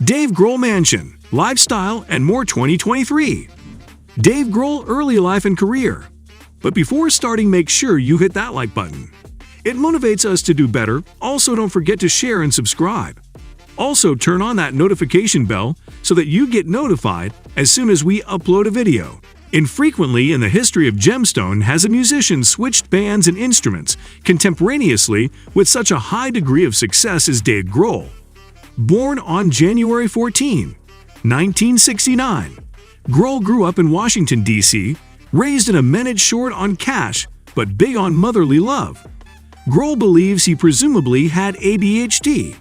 Dave Grohl Mansion, Lifestyle and More 2023. Dave Grohl Early Life and Career. But before starting, make sure you hit that like button. It motivates us to do better. Also, don't forget to share and subscribe. Also, turn on that notification bell so that you get notified as soon as we upload a video. Infrequently in the history of Gemstone has a musician switched bands and instruments contemporaneously with such a high degree of success as Dave Grohl. Born on January 14, 1969, Grohl grew up in Washington, D.C., raised in a minute short on cash but big on motherly love. Grohl believes he presumably had ADHD.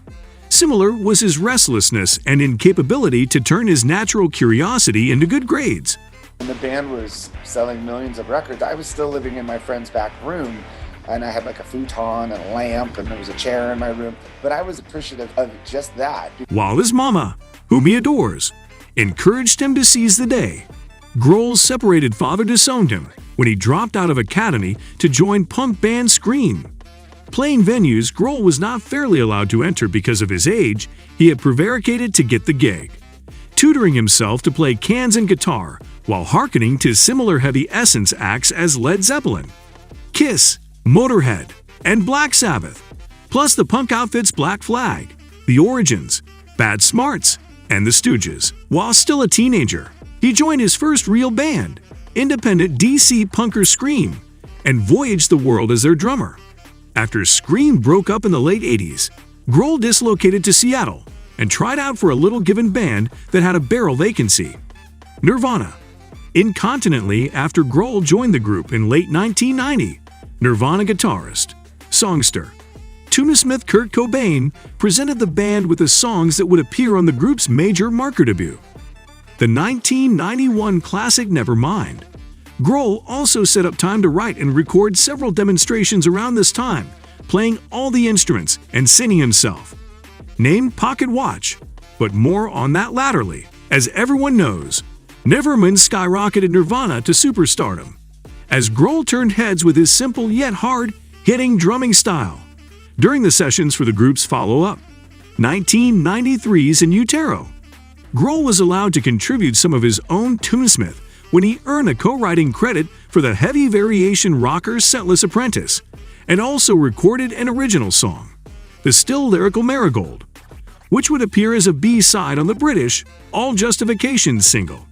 Similar was his restlessness and incapability to turn his natural curiosity into good grades. When the band was selling millions of records, I was still living in my friend's back room, and I had like a futon and a lamp, and there was a chair in my room. But I was appreciative of just that. While his mama, whom he adores, encouraged him to seize the day, Grohl's separated father disowned him when he dropped out of academy to join punk band Scream. Playing venues Grohl was not fairly allowed to enter because of his age, he had prevaricated to get the gig, tutoring himself to play cans and guitar while hearkening to similar heavy Essence acts as Led Zeppelin, Kiss, Motorhead, and Black Sabbath, plus the punk outfits Black Flag, The Origins, Bad Smarts, and The Stooges. While still a teenager, he joined his first real band, independent DC punker Scream, and voyaged the world as their drummer. After Scream broke up in the late 80s, Grohl dislocated to Seattle and tried out for a little given band that had a barrel vacancy, Nirvana. Incontinently after Grohl joined the group in late 1990, Nirvana guitarist, songster, tunesmith Kurt Cobain presented the band with the songs that would appear on the group's major marker debut, the 1991 classic Nevermind. Grohl also set up time to write and record several demonstrations around this time, playing all the instruments and singing himself. Named Pocket Watch, but more on that latterly. As everyone knows, Nevermind skyrocketed Nirvana to superstardom, as Grohl turned heads with his simple yet hard-hitting drumming style. During the sessions for the group's follow-up, 1993's In Utero, Grohl was allowed to contribute some of his own tunesmith when he earned a co-writing credit for the heavy variation rocker Scentless Apprentice, and also recorded an original song, the still lyrical Marigold, which would appear as a B-side on the British All Justification single.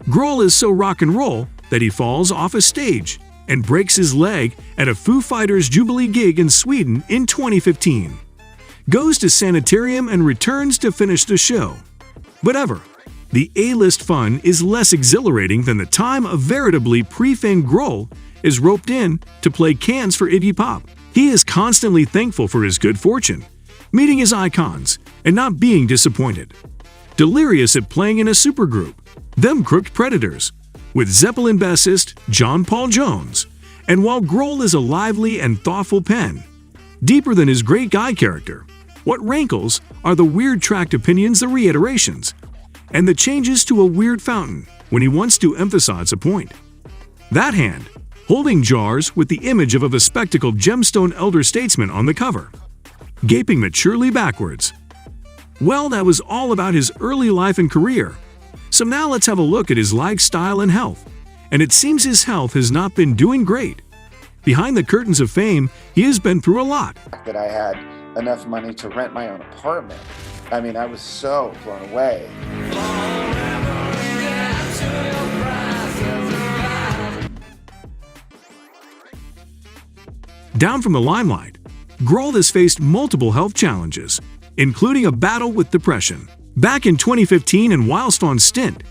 Grohl is so rock and roll that he falls off a stage and breaks his leg at a Foo Fighters Jubilee gig in Sweden in 2015, goes to sanitarium and returns to finish the show. But the A-list fun is less exhilarating than the time a veritably pre-fame Grohl is roped in to play cans for Iggy Pop. He is constantly thankful for his good fortune, meeting his icons, and not being disappointed. Delirious at playing in a supergroup, Them Crooked Predators, with Zeppelin bassist John Paul Jones. And while Grohl is a lively and thoughtful pen, deeper than his great guy character, what rankles are the weird tracked opinions, the reiterations, and the changes to a weird fountain when he wants to emphasize a point. That hand, holding jars with the image of a bespectacled gemstone elder statesman on the cover, gaping maturely backwards. Well, that was all about his early life and career. So now let's have a look at his lifestyle and health. And it seems his health has not been doing great. Behind the curtains of fame, he has been through a lot. That I had enough money to rent my own apartment. I mean, I was so blown away. Down from the limelight, Grohl has faced multiple health challenges, including a battle with depression. Back in 2015 and whilst on stint,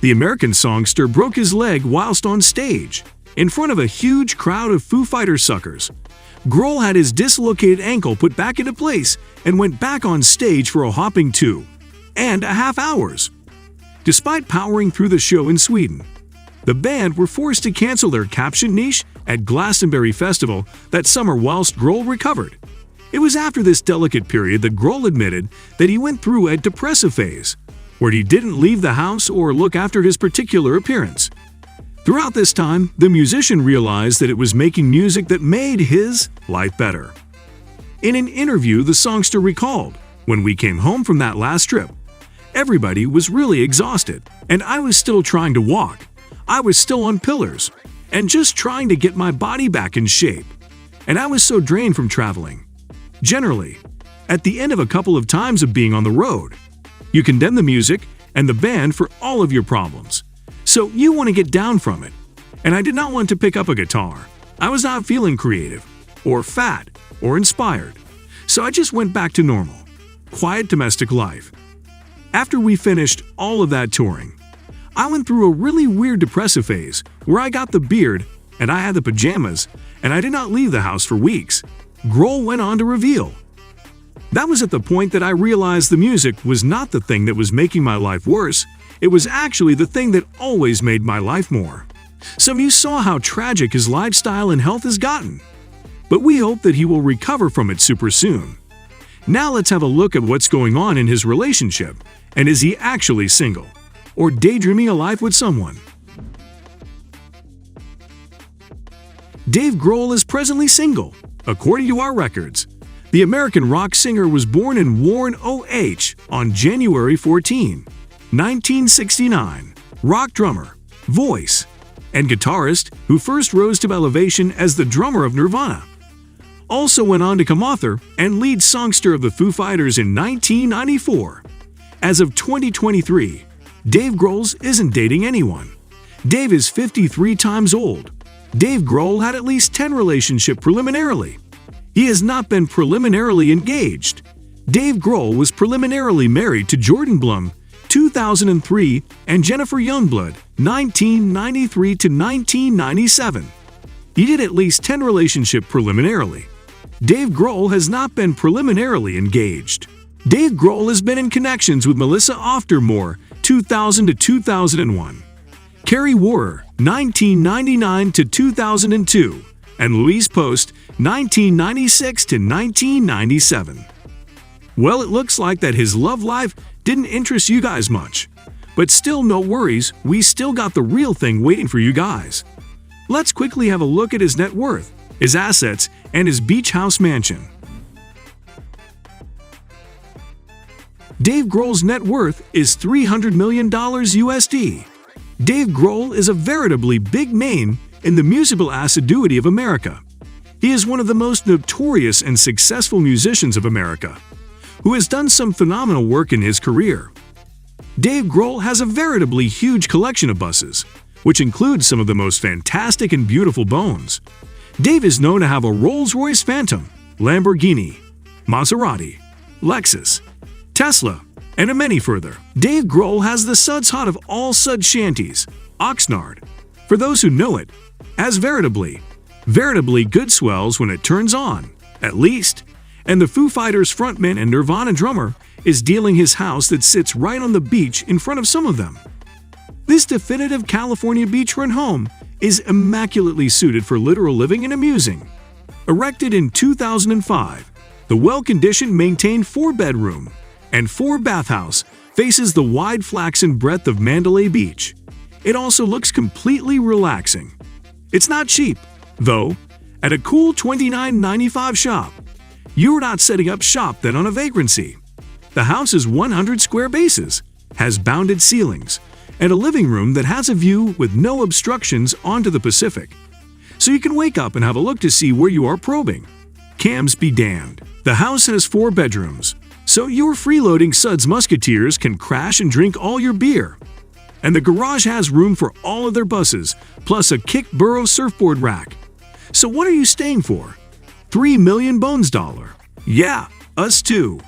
the American songster broke his leg whilst on stage, in front of a huge crowd of Foo Fighters suckers. Grohl had his dislocated ankle put back into place and went back on stage for a hopping 2.5 hours. Despite powering through the show in Sweden, the band were forced to cancel their caption niche at Glastonbury Festival that summer whilst Grohl recovered. It was after this delicate period that Grohl admitted that he went through a depressive phase, where he didn't leave the house or look after his particular appearance. Throughout this time, the musician realized that it was making music that made his life better. In an interview, the songster recalled, "When we came home from that last trip, everybody was really exhausted, and I was still trying to walk. I was still on pillars, and just trying to get my body back in shape. And I was so drained from traveling. Generally, at the end of a couple of times of being on the road, you condemn the music and the band for all of your problems. So you want to get down from it. And I did not want to pick up a guitar. I was not feeling creative, or fat, or inspired. So I just went back to normal, quiet domestic life. After we finished all of that touring, I went through a really weird depressive phase where I got the beard and I had the pajamas and I did not leave the house for weeks. Grohl went on to reveal. That was at the point that I realized the music was not the thing that was making my life worse, it was actually the thing that always made my life more. Some of you saw how tragic his lifestyle and health has gotten. But we hope that he will recover from it super soon. Now let's have a look at what's going on in his relationship, and is he actually single, or daydreaming a life with someone? Dave Grohl is presently single, according to our records. The American rock singer was born in Warren, OH on January 14, 1969. Rock drummer, voice, and guitarist who first rose to elevation as the drummer of Nirvana. Also went on to become author and lead songster of the Foo Fighters in 1994. As of 2023, Dave Grohl isn't dating anyone. Dave is 53 times old. Dave Grohl had at least 10 relationships preliminarily. He has not been preliminarily engaged. Dave Grohl was preliminarily married to Jordan Blum, 2003, and Jennifer Youngblood, 1993 to 1997. He did at least 10 relationships preliminarily. Dave Grohl has not been preliminarily engaged. Dave Grohl has been in connections with Melissa Oftermore, 2000 to 2001, Carrie Warrer, 1999 to 2002, and Louise Post, 1996 to 1997. Well, it looks like that his love life didn't interest you guys much. But still, no worries, we still got the real thing waiting for you guys. Let's quickly have a look at his net worth, his assets, and his beach house mansion. Dave Grohl's net worth is $300 million USD. Dave Grohl is a veritably big name in the musical assiduity of America. He is one of the most notorious and successful musicians of America, who has done some phenomenal work in his career. Dave Grohl has a veritably huge collection of buses, which includes some of the most fantastic and beautiful bones. Dave is known to have a Rolls-Royce Phantom, Lamborghini, Maserati, Lexus, Tesla, and a many further. Dave Grohl has the suds hot of all sud shanties, Oxnard. For those who know it, as veritably good swells when it turns on, at least. And the Foo Fighters frontman and Nirvana drummer is dealing his house that sits right on the beach in front of some of them. This definitive California beachfront home is immaculately suited for literal living and amusing. Erected in 2005, the well-conditioned, maintained 4-bedroom and 4-bathhouse faces the wide flaxen breadth of Mandalay Beach. It also looks completely relaxing. It's not cheap, though. At a cool $29.95 shop, you're not setting up shop then on a vagrancy. The house is 100 square bases, has bounded ceilings, and a living room that has a view with no obstructions onto the Pacific. So you can wake up and have a look to see where you are probing. Cams be damned. The house has 4 bedrooms, so your freeloading Suds Musketeers can crash and drink all your beer. And the garage has room for all of their buses, plus a Kickborough surfboard rack. So what are you staying for? $3 million bones dollar. Yeah, us too.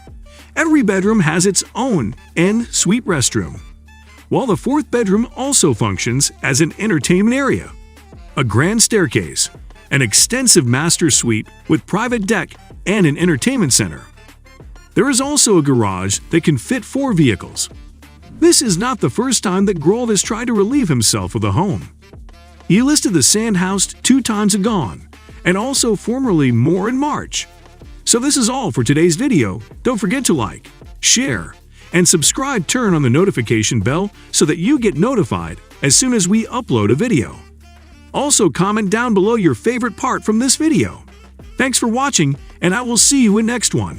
Every bedroom has its own en-suite restroom, while the 4th bedroom also functions as an entertainment area, a grand staircase, an extensive master suite with private deck, and an entertainment center. There is also a garage that can fit 4 vehicles. This is not the first time that Grohl has tried to relieve himself of a home. He listed the Sand House 2 times agone, and also formerly more in March. So this is all for today's video. Don't forget to like, share, and subscribe. Turn on the notification bell so that you get notified as soon as we upload a video. Also comment down below your favorite part from this video. Thanks for watching, and I will see you in next one.